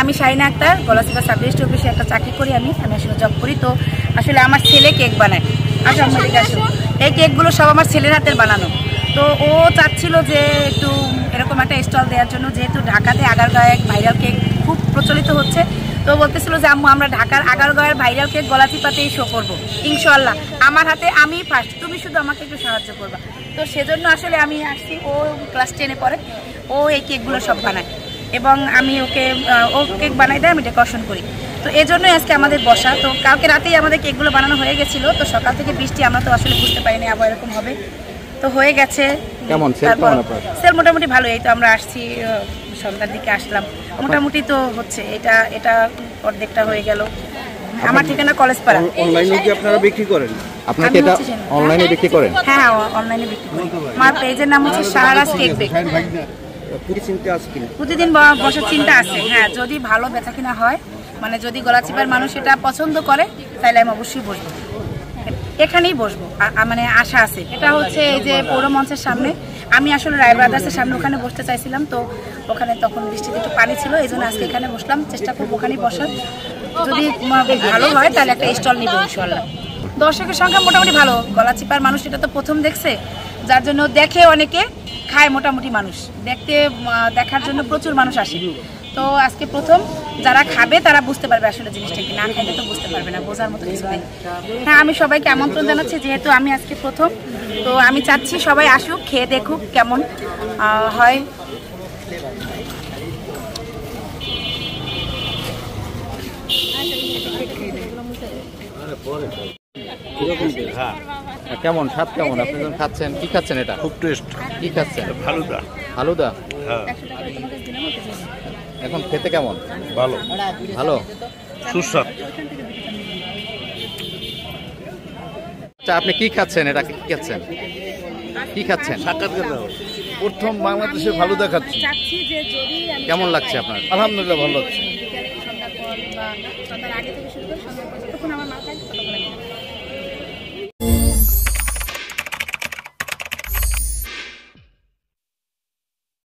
আমি Shahina Akter, Galachipa sub registry অফিসে একটা চাকরি করি। আমি আসলে জব করি। তো আসলে আমার ছেলে কেক বানায়। এই কেকগুলো সব আমার ছেলের হাতের বানানো। তো ও চাচ্ছিল যে একটু এরকম একটা স্টল দেওয়ার জন্য, যেহেতু ঢাকাতে আগারগাঁওয়ে ভাইরাল কেক খুব প্রচলিত হচ্ছে। তো বলতেছিল যে আম্মু আমরা ঢাকার আগারগাঁওয়ের ভাইরাল কেক গলাচিপাতেই শো করবো ইনশাআল্লাহ। আমার হাতে আমি ফার্স্ট, তুমি শুধু আমাকে একটু সাহায্য করবা। তো সেজন্য আসলে আমি আসছি। ও ক্লাস 10-এ পড়ে। ও এই কেকগুলো সব বানায় এবং আমি ও কেক বানাই দেয়, আমি ডেকোরেশন করি। তো এই জন্যই আজকে আমাদের বসা। তো কালকে রাতেই আমাদের কেকগুলো বানানো হয়ে গেছিলো। তো সকাল থেকে বৃষ্টি, আমরা তো আসলে বুঝতে পারিনি আবার এরকম হবে। তো হয়ে গেছে। সেল মোটামুটি ভালো। এই তো আমরা আসছি, সন্ধ্যার দিকে আসলাম, মোটামুটি তো হচ্ছে। এটা অর্ধেকটা হয়ে গেল। আমার ঠিকানা কলেজ পাড়া। অনলাইনে কি আপনারা বিক্রি করেন? আপনারা কি এটা অনলাইনে বিক্রি করেন? হ্যাঁ, অনলাইনে বিক্রি করি। আমার পেজের নাম হচ্ছে শাহরাজ কেক বেক। প্রতিদিন বসার চিন্তা আছে। হ্যাঁ, যদি ভালো বেচাকিনা হয়, মানে যদি গলাচিপার মানুষ এটা পছন্দ করে, তাহলে আমি অবশ্যই বসবো, এখানেই বসবো, মানে আশা আছে। এটা হচ্ছে এই যে পৌর মঞ্চের সামনে। আমি আসলে রায় ব্রাদার্সের সামনে ওখানে বসতে চাইছিলাম। তো ওখানে তখন বৃষ্টিতে একটু পানি ছিল, এই জন্য আজকে এখানে বসলাম। চেষ্টা করবো ওখানেই বসার। যদি ভালো হয় তাহলে একটা স্টল নিব ইনশাআল্লাহ। দর্শকের সংখ্যা মোটামুটি ভালো। গলাচিপার মানুষ এটা তো প্রথম দেখছে, যার জন্য দেখে অনেকে, খায় মোটামুটি মানুষ। দেখার জন্য প্রচুর মানুষ আসে। তো আজকে প্রথম যারা খাবে তারা বুঝতে পারবে আসলে জিনিসটা কি, না খাইলে তো বুঝতে পারবে না, বোঝার মতো কিছু নেই। হ্যাঁ, আমি সবাইকে আমন্ত্রণ জানাচ্ছি, যেহেতু আমি আজকে প্রথম। তো আমি চাচ্ছি সবাই আসুক, খেয়ে দেখুক কেমন হয়। কেমন স্বাদ, কেমন আপনি যখন খাচ্ছেন? কি খাচ্ছেন এটা? খুব টেস্ট। কি খাচ্ছেন? ফালুদা। ফালুদা? হ্যাঁ। এখন খেতে কেমন? ভালো। ভালো, সুস্বাদু। আচ্ছা, আপনি কি খাচ্ছেন? এটা কি খাচ্ছেন? কি খাচ্ছেন? প্রথম বাংলাদেশে ফালুদা খাচ্ছি। কেমন লাগছে আপনার? আলহামদুলিল্লাহ ভালো লাগছে।